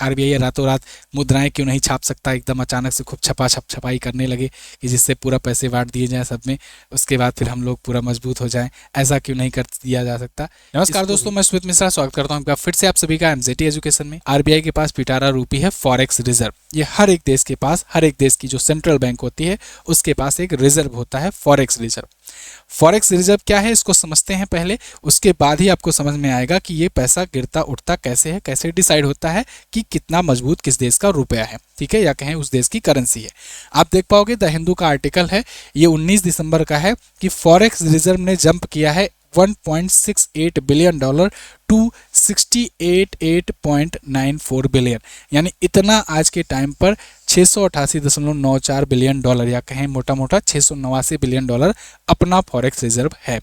RBI रातों रात मुद्राएं क्यों नहीं छाप सकता, एकदम अचानक से खूब छपाई करने लगे कि जिससे पूरा पैसे बांट दिए जाएं सब में, उसके बाद फिर हम लोग पूरा मजबूत हो जाएं, ऐसा क्यों नहीं कर दिया जा सकता। नमस्कार दोस्तों, मैं सुमित मिश्रा स्वागत करता हूं फिर से आप सभी का एमजेटी एजुकेशन में। आरबीआई के पास पिटारा रूपी है फॉरेक्स रिजर्व। ये हर एक देश के पास, हर एक देश की जो सेंट्रल बैंक होती है उसके पास एक रिजर्व होता है, फॉरेक्स रिजर्व। फॉरेक्स रिजर्व क्या है इसको समझते हैं पहले, उसके बाद ही आपको समझ में आएगा कि ये पैसा गिरता उठता कैसे है, कैसे डिसाइड होता है कि कितना मजबूत किस देश का रुपया है, ठीक है, या कहें उस देश की करेंसी है। आप देख पाओगे द हिंदू का आर्टिकल है, ये 19 दिसंबर का है कि फॉरेक्स रिजर्व ने जंप किया है $1.68 बिलियन टू 68.94 बिलियन, यानी इतना आज के टाइम पर $688.94 बिलियन या कहें मोटा मोटा $689 बिलियन अपना फॉरेक्स रिजर्व है।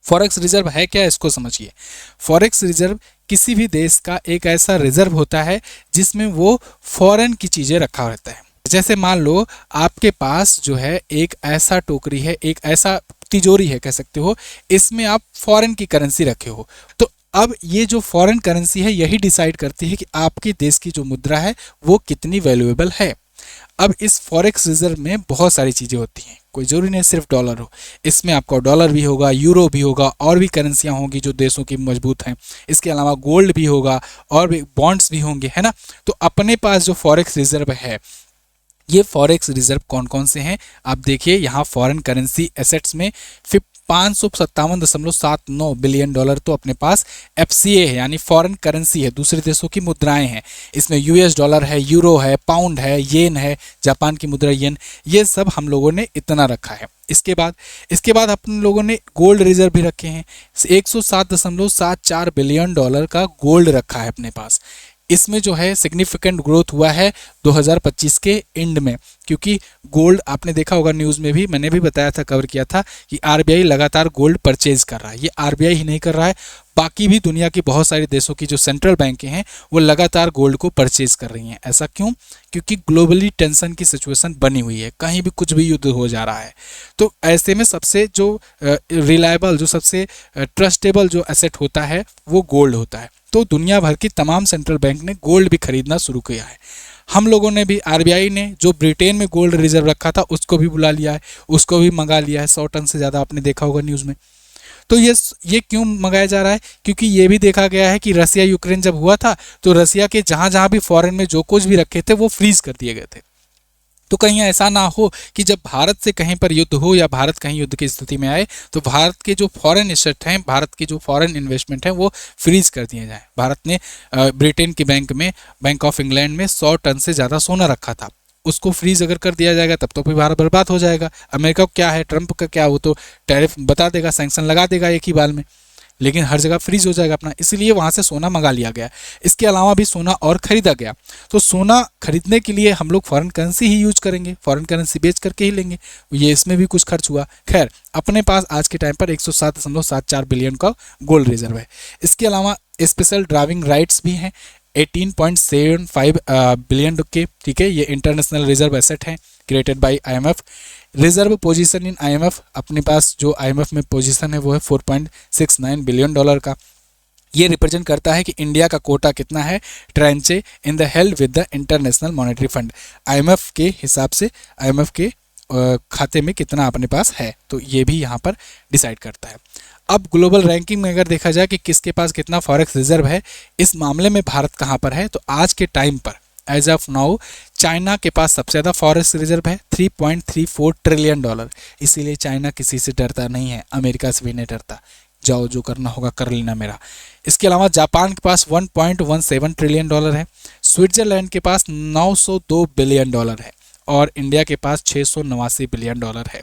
फॉरेक्स रिजर्व है क्या, इसको समझिए। फॉरेक्स रिजर्व किसी भी देश का एक ऐसा रिजर्व होता है जिसमें वो फॉरेन की चीजें रखा रहता है। जैसे मान लो आपके पास जो है एक ऐसा टोकरी है, एक ऐसा तिजोरी है कह सकते हो, इसमें आप फॉरेन की करेंसी रखे हो, तो अब ये जो फॉरेन करेंसी है यही डिसाइड करती है कि आपके देश की जो मुद्रा है वो कितनी वैल्यूएबल है। अब इस फॉरेक्स रिजर्व में बहुत सारी चीजें होती हैं, कोई जरूरी नहीं सिर्फ डॉलर हो, इसमें आपका डॉलर भी होगा, यूरो भी होगा, और भी करेंसियां होंगी जो देशों की मजबूत हैं। इसके अलावा गोल्ड भी होगा और भी बॉन्ड्स भी होंगे, है ना। तो अपने पास जो फॉरेक्स रिजर्व है, ये फॉरेक्स रिजर्व कौन कौन से हैं आप देखिए। यहाँ फॉरेन करेंसी एसेट्स में $557.79 बिलियन तो अपने पास एफसीए है, यानी फॉरेन करेंसी है, दूसरे देशों की मुद्राएं हैं। इसमें यूएस डॉलर है, यूरो है, पाउंड है, येन है, जापान की मुद्रा येन, ये सब हम लोगों ने इतना रखा है। इसके बाद अपन लोगों ने गोल्ड रिजर्व भी रखे हैं, $107.74 बिलियन का गोल्ड रखा है अपने पास। इसमें जो है सिग्निफिकेंट ग्रोथ हुआ है 2025 के एंड में, क्योंकि गोल्ड आपने देखा होगा, न्यूज़ में भी मैंने भी बताया था, कवर किया था कि आरबीआई लगातार गोल्ड परचेज कर रहा है। ये आरबीआई ही नहीं कर रहा है, बाकी भी दुनिया की बहुत सारे देशों की जो सेंट्रल बैंकें हैं वो लगातार गोल्ड को परचेज कर रही हैं। ऐसा क्यों? क्योंकि ग्लोबली टेंशन की सिचुएशन बनी हुई है, कहीं भी कुछ भी युद्ध हो जा रहा है। तो ऐसे में सबसे जो रिलायबल, जो सबसे ट्रस्टेबल जो एसेट होता है वो गोल्ड होता है। तो दुनिया भर की तमाम सेंट्रल बैंक ने गोल्ड भी खरीदना शुरू किया है। हम लोगों ने भी, आरबीआई ने जो ब्रिटेन में गोल्ड रिजर्व रखा था उसको भी बुला लिया है, उसको भी मंगा लिया है, 100 टन से ज़्यादा आपने देखा होगा न्यूज़ में। तो ये क्यों मंगाया जा रहा है? क्योंकि ये भी देखा गया है कि रसिया यूक्रेन जब हुआ था तो रसिया के जहाँ जहाँ भी फॉरेन में जो कुछ भी रखे थे वो फ्रीज कर दिए गए थे। तो कहीं ऐसा ना हो कि जब भारत से कहीं पर युद्ध हो या भारत कहीं युद्ध की स्थिति में आए तो भारत के जो फॉरेन एसेट हैं, भारत की जो फॉरेन इन्वेस्टमेंट है वो फ्रीज कर दिए जाए। भारत ने ब्रिटेन की बैंक ऑफ इंग्लैंड में 100 टन से ज़्यादा सोना रखा था, उसको फ्रीज अगर कर दिया जाएगा तब तो फिर भारत बर्बाद हो जाएगा। अमेरिका को क्या है, ट्रंप का क्या, वो तो टैरिफ बता देगा, सैंक्शन लगा देगा एक ही बार में, लेकिन हर जगह फ्रीज हो जाएगा अपना, इसलिए वहाँ से सोना मंगा लिया गया। इसके अलावा भी सोना और खरीदा गया। तो सोना खरीदने के लिए हम लोग फॉरेन करेंसी ही यूज करेंगे, फॉरेन करेंसी बेच करके ही लेंगे, ये इसमें भी कुछ खर्च हुआ। खैर, अपने पास आज के टाइम पर 107.74 बिलियन का गोल्ड रिजर्व है। इसके अलावा स्पेशल ड्राइविंग राइट्स भी हैं 18.75 बिलियन के, ठीक है, ये इंटरनेशनल रिजर्व एसेट है created by IMF. Reserve position in IMF, अपने पास जो आईएमएफ में पोजीशन है वो है $4.69 बिलियन का। ये रिप्रेजेंट करता है कि इंडिया का कोटा कितना है tranche in the held with the International Monetary Fund, IMF के हिसाब से, आईएमएफ के खाते में कितना अपने पास है, तो ये भी यहाँ पर डिसाइड करता है। अब ग्लोबल रैंकिंग में अगर देखा जाए कि किसके पास कितना फॉरेक्स रिजर्व है, इस मामले में भारत कहाँ पर है, तो आज के टाइम पर एज ऑफ नाउ चाइना के पास सबसे ज़्यादा फॉरेक्स रिजर्व है $3.34 ट्रिलियन। इसीलिए चाइना किसी से डरता नहीं है, अमेरिका से भी नहीं डरता, जाओ जो करना होगा कर लेना मेरा। इसके अलावा जापान के पास $1.17 ट्रिलियन है, स्विट्जरलैंड के पास $902 बिलियन है और इंडिया के पास $689 बिलियन है।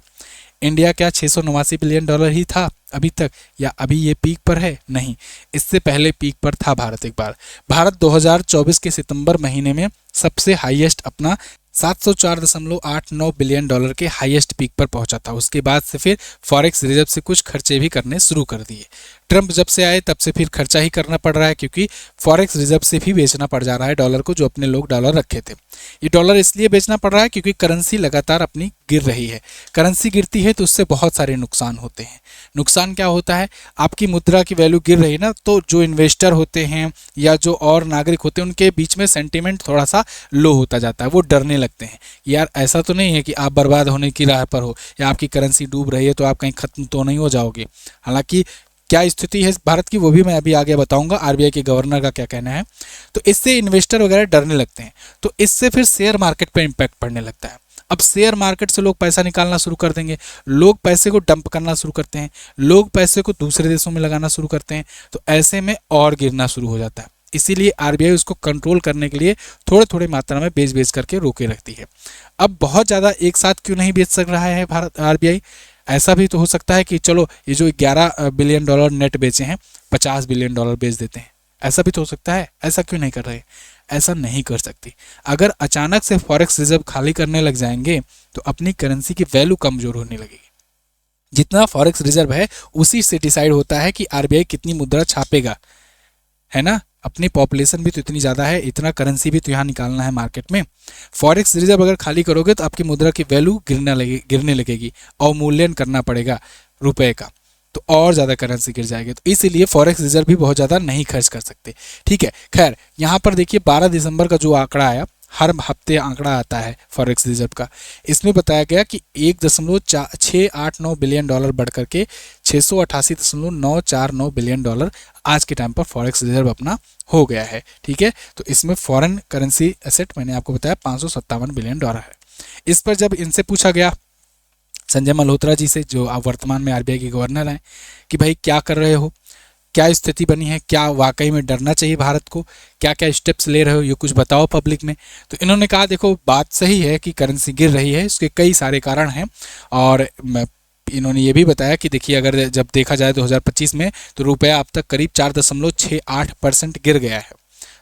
इंडिया क्या $689 बिलियन ही था अभी तक, या अभी ये पीक पर है? नहीं, इससे पहले पीक पर था भारत एक बार। भारत 2024 के सितंबर महीने में सबसे हाईएस्ट अपना $704.89 बिलियन के हाईएस्ट पीक पर पहुंचा था। उसके बाद से फिर फॉरेक्स रिजर्व से कुछ खर्चे भी करने शुरू कर दिए। ट्रंप जब से आए तब से फिर खर्चा ही करना पड़ रहा है, क्योंकि फॉरेक्स रिजर्व से भी बेचना पड़ जा रहा है डॉलर को, जो अपने लोग डॉलर रखे थे। ये डॉलर इसलिए बेचना पड़ रहा है क्योंकि करेंसी लगातार अपनी गिर रही है। करेंसी गिरती है तो उससे बहुत सारे नुकसान होते हैं। नुकसान क्या होता है, आपकी मुद्रा की वैल्यू गिर रही ना, तो जो इन्वेस्टर होते हैं या जो और नागरिक होते हैं उनके बीच में सेंटीमेंट थोड़ा सा लो होता जाता है, वो डरने लगते हैं। यार ऐसा तो नहीं है कि आप बर्बाद होने की राह पर हो या आपकी करेंसी डूब रही है तो आप कहीं खत्म तो नहीं हो जाओगे। हालांकि क्या स्थिति है भारत की वो भी मैं अभी आगे बताऊंगा, आरबीआई के गवर्नर का क्या कहना है। तो इससे इन्वेस्टर वगैरह डरने लगते हैं, तो इससे फिर शेयर मार्केट पे इम्पैक्ट पड़ने लगता है। अब शेयर मार्केट से लोग पैसा निकालना शुरू कर देंगे, लोग पैसे को डंप करना शुरू करते हैं, लोग पैसे को दूसरे देशों में लगाना शुरू करते हैं, तो ऐसे में और गिरना शुरू हो जाता है। इसीलिए आरबीआई उसको कंट्रोल करने के लिए थोड़े थोड़े मात्रा में बेच बेच करके रोके रखती है। अब बहुत ज़्यादा एक साथ क्यों नहीं बेच सक रहा है भारत आरबीआई, ऐसा भी तो हो सकता है कि चलो ये जो 11 बिलियन डॉलर नेट बेचे हैं 50 बिलियन डॉलर बेच देते हैं, ऐसा भी तो हो सकता है। ऐसा क्यों नहीं कर रहे, ऐसा नहीं कर सकती। अगर अचानक से फॉरेक्स रिजर्व खाली करने लग जाएंगे तो अपनी करेंसी की वैल्यू कमजोर होने लगेगी। जितना फॉरेक्स रिजर्व है उसी से डिसाइड होता है कि आरबीआई कितनी मुद्रा छापेगा, है ना। अपनी पॉपुलेशन भी तो इतनी ज़्यादा है, इतना करेंसी भी तो यहाँ निकालना है मार्केट में। फॉरेक्स रिजर्व अगर खाली करोगे तो आपकी मुद्रा की वैल्यू गिरने लगेगी, अवमूल्यन करना पड़ेगा रुपए का, तो और ज़्यादा करेंसी गिर जाएगी। तो इसीलिए फॉरेक्स रिजर्व भी बहुत ज़्यादा नहीं खर्च कर सकते। ठीक है, खैर यहाँ पर देखिए 12 दिसंबर का जो आंकड़ा आया, हर हफ्ते आंकड़ा आता है फॉरेक्स रिजर्व का, इसमें बताया गया कि 1.689 बिलियन डॉलर बढ़ करके 688.949 बिलियन डॉलर आज के टाइम पर फॉरेक्स रिजर्व अपना हो गया है। ठीक है, तो इसमें फॉरेन करेंसी एसेट मैंने आपको बताया 557 बिलियन डॉलर है। इस पर जब इनसे पूछा गया संजय मल्होत्रा जी से, जो आप वर्तमान में आरबीआई के गवर्नर हैं, कि भाई क्या कर रहे हो, क्या स्थिति बनी है, क्या वाकई में डरना चाहिए भारत को, क्या क्या स्टेप्स ले रहे हो, ये कुछ बताओ पब्लिक में। तो इन्होंने कहा देखो बात सही है कि करेंसी गिर रही है, इसके कई सारे कारण हैं, और इन्होंने ये भी बताया कि देखिए अगर जब देखा जाए 2025 में तो रुपया अब तक करीब 4.68% गिर गया है,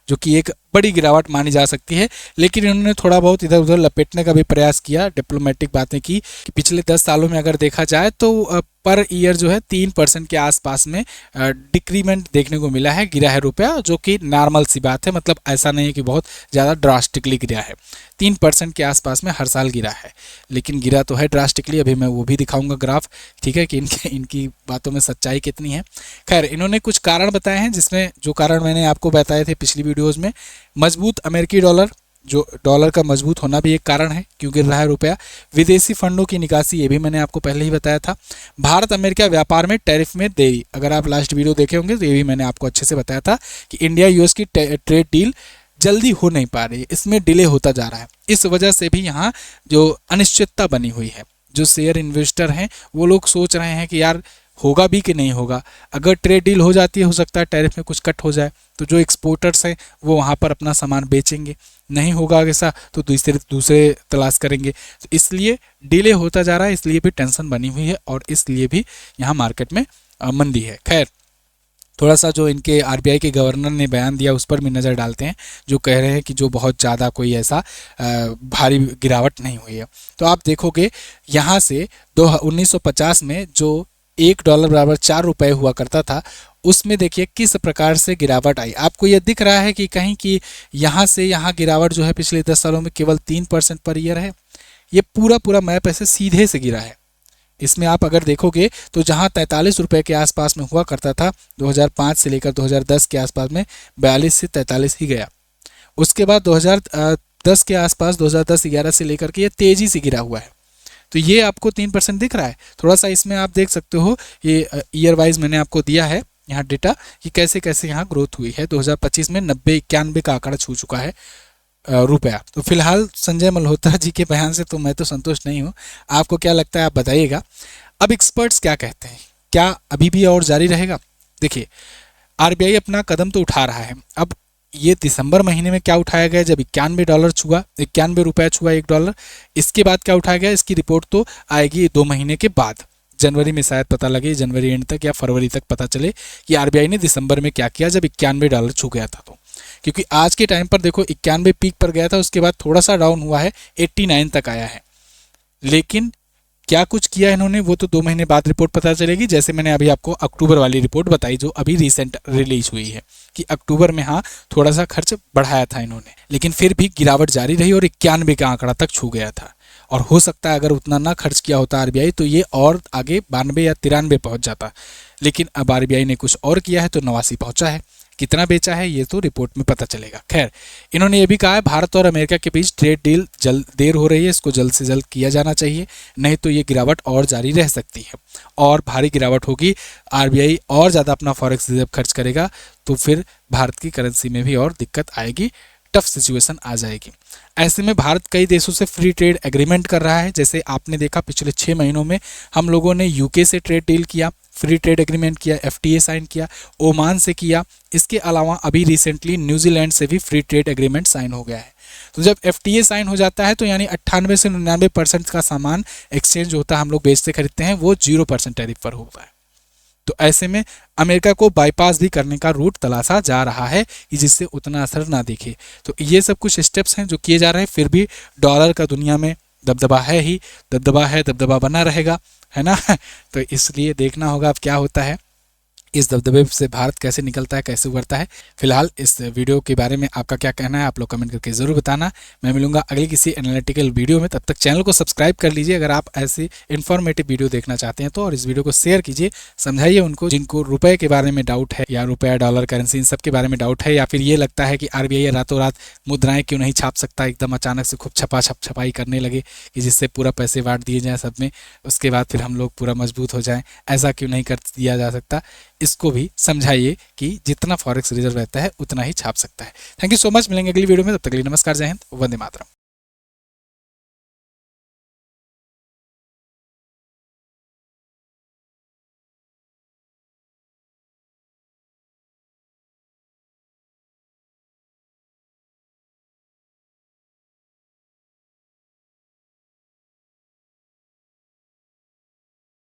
जो कि एक बड़ी गिरावट मानी जा सकती है। लेकिन इन्होंने थोड़ा बहुत इधर उधर लपेटने का भी प्रयास किया, डिप्लोमेटिक बातें की कि पिछले 10 सालों में अगर देखा जाए तो पर ईयर जो है 3% के आसपास में डिक्रीमेंट देखने को मिला है, गिरा है रुपया, जो कि नॉर्मल सी बात है। मतलब ऐसा नहीं है कि बहुत ज़्यादा ड्रास्टिकली गिरा है, 3% के आसपास में हर साल गिरा है, लेकिन गिरा तो है ड्रास्टिकली। अभी मैं वो भी दिखाऊंगा ग्राफ, ठीक है, कि इनकी बातों में सच्चाई कितनी है। खैर इन्होंने कुछ कारण बताए हैं, जिसमें जो कारण मैंने आपको बताए थे पिछली वीडियोज़ में, मजबूत अमेरिकी डॉलर, जो डॉलर का मजबूत होना भी एक कारण है क्यों गिर रहा है रुपया। विदेशी फंडों की निकासी, ये भी मैंने आपको पहले ही बताया था। भारत अमेरिका व्यापार में टैरिफ में देरी, अगर आप लास्ट वीडियो देखे होंगे तो ये भी मैंने आपको अच्छे से बताया था कि इंडिया यूएस की ट्रेड डील जल्दी हो नहीं पा रही है, इसमें डिले होता जा रहा है। इस वजह से भी यहाँ जो अनिश्चितता बनी हुई है, जो शेयर इन्वेस्टर हैं वो लोग सोच रहे हैं कि यार होगा भी कि नहीं होगा। अगर ट्रेड डील हो जाती है, हो सकता है टैरिफ में कुछ कट हो जाए, तो जो एक्सपोर्टर्स हैं वो वहाँ पर अपना सामान बेचेंगे, नहीं होगा ऐसा तो दूसरे तलाश करेंगे। तो इसलिए डिले होता जा रहा है, इसलिए भी टेंशन बनी हुई है और इसलिए भी यहाँ मार्केट में मंदी है। खैर थोड़ा सा जो इनके आरबीआई के गवर्नर ने बयान दिया उस पर भी नज़र डालते हैं, जो कह रहे हैं कि जो बहुत ज़्यादा कोई ऐसा भारी गिरावट नहीं हुई है। तो आप देखोगे यहाँ से 1950 में जो $1 बराबर 4 रुपये हुआ करता था, उसमें देखिए किस प्रकार से गिरावट आई। आपको ये दिख रहा है कि कहीं कि यहाँ से यहाँ गिरावट जो है पिछले 10 सालों में केवल 3% पर ईयर है। ये पूरा मैप ऐसे सीधे से गिरा है। इसमें आप अगर देखोगे तो जहाँ 43 रुपये के आसपास में हुआ करता था 2005 से लेकर 2010 के आसपास में 42 से 43 ही गया। उसके बाद 2010 के आसपास 2010-11 से लेकर के ये तेज़ी से गिरा हुआ है। तो ये आपको 3% दिख रहा है। थोड़ा सा इसमें आप देख सकते हो, ये ईयर वाइज मैंने आपको दिया है यहाँ डेटा कि कैसे कैसे यहाँ ग्रोथ हुई है। 2025 में 90-91 का आंकड़ा छू चुका है रुपया। तो फिलहाल संजय मल्होत्रा जी के बयान से तो मैं तो संतुष्ट नहीं हूँ, आपको क्या लगता है आप बताइएगा। अब एक्सपर्ट्स क्या कहते हैं, क्या अभी भी और जारी रहेगा? देखिए आरबीआई अपना कदम तो उठा रहा है। अब ये दिसंबर महीने में क्या उठाया गया, जब $91 छुआ, 91 रुपया छुआ $1। इसके बाद क्या उठाया गया, इसकी रिपोर्ट तो आएगी 2 महीने के बाद, जनवरी में शायद पता लगे, जनवरी एंड तक या फरवरी तक पता चले कि आरबीआई ने दिसंबर में क्या किया जब $91 छू गया था। तो क्योंकि आज के टाइम पर देखो 91 पीक पर गया था, उसके बाद थोड़ा सा डाउन हुआ है, 89 तक आया है, लेकिन क्या कुछ किया इन्होंने वो तो 2 महीने बाद रिपोर्ट पता चलेगी। जैसे मैंने अभी आपको अक्टूबर वाली रिपोर्ट बताई जो अभी रिसेंट रिलीज हुई है कि अक्टूबर में हाँ थोड़ा सा खर्च बढ़ाया था इन्होंने, लेकिन फिर भी गिरावट जारी रही और 91 का आंकड़ा तक छू गया था। और हो सकता है अगर उतना ना खर्च किया होता आरबीआई तो ये और आगे 92 या 93 पहुंच जाता, लेकिन अब आरबीआई ने कुछ और किया है तो 89 पहुंचा है। कितना बेचा है ये तो रिपोर्ट में पता चलेगा। खैर, इन्होंने ये भी कहा है भारत और अमेरिका के बीच ट्रेड डील देर हो रही है, इसको जल्द से जल्द किया जाना चाहिए, नहीं तो ये गिरावट और जारी रह सकती है और भारी गिरावट होगी। आरबीआई और ज़्यादा अपना फॉरेक्स रिजर्व खर्च करेगा तो फिर भारत की करेंसी में भी और दिक्कत आएगी, टफ सिचुएशन आ जाएगी। ऐसे में भारत कई देशों से फ्री ट्रेड एग्रीमेंट कर रहा है। जैसे आपने देखा पिछले 6 महीनों में हम लोगों ने यूके से ट्रेड डील किया, फ्री ट्रेड एग्रीमेंट किया, एफटीए साइन किया, ओमान से किया। इसके अलावा अभी रिसेंटली न्यूजीलैंड से भी फ्री ट्रेड एग्रीमेंट साइन हो गया है। तो जब एफटीए साइन हो जाता है तो यानी 98 से 99% का सामान एक्सचेंज होता है, हम लोग बेचते खरीदते हैं, वो 0% टैरिफ पर होता है। तो ऐसे में अमेरिका को बाईपास भी करने का रूट तलाशा जा रहा है कि जिससे उतना असर ना दिखे। तो ये सब कुछ स्टेप्स हैं जो किए जा रहे हैं। फिर भी डॉलर का दुनिया में दबदबा है ही, दबदबा है, दबदबा बना रहेगा, है ना। तो इसलिए देखना होगा अब क्या होता है, इस दबदबे से भारत कैसे निकलता है, कैसे उभरता है। फिलहाल इस वीडियो के बारे में आपका क्या कहना है आप लोग कमेंट करके ज़रूर बताना। मैं मिलूंगा अगली किसी एनालिटिकल वीडियो में, तब तक चैनल को सब्सक्राइब कर लीजिए अगर आप ऐसी इन्फॉर्मेटिव वीडियो देखना चाहते हैं तो, और इस वीडियो को शेयर कीजिए, समझाइए उनको जिनको रुपए के बारे में डाउट है या रुपया डॉलर करेंसी इन सब के बारे में डाउट है, या फिर ये लगता है कि आरबीआई रातों रात मुद्राएं क्यों नहीं छाप सकता, एकदम अचानक से खूब छपाई करने लगे कि जिससे पूरा पैसे बांट दिए जाएँ सब में, उसके बाद फिर हम लोग पूरा मजबूत हो जाएँ, ऐसा क्यों नहीं कर दिया जा सकता। इसको भी समझाइए कि जितना फॉरेक्स रिजर्व रहता है उतना ही छाप सकता है। थैंक यू सो मच, मिलेंगे अगली वीडियो में, तब तक के लिए नमस्कार, जय हिंद, वंदे मातरम।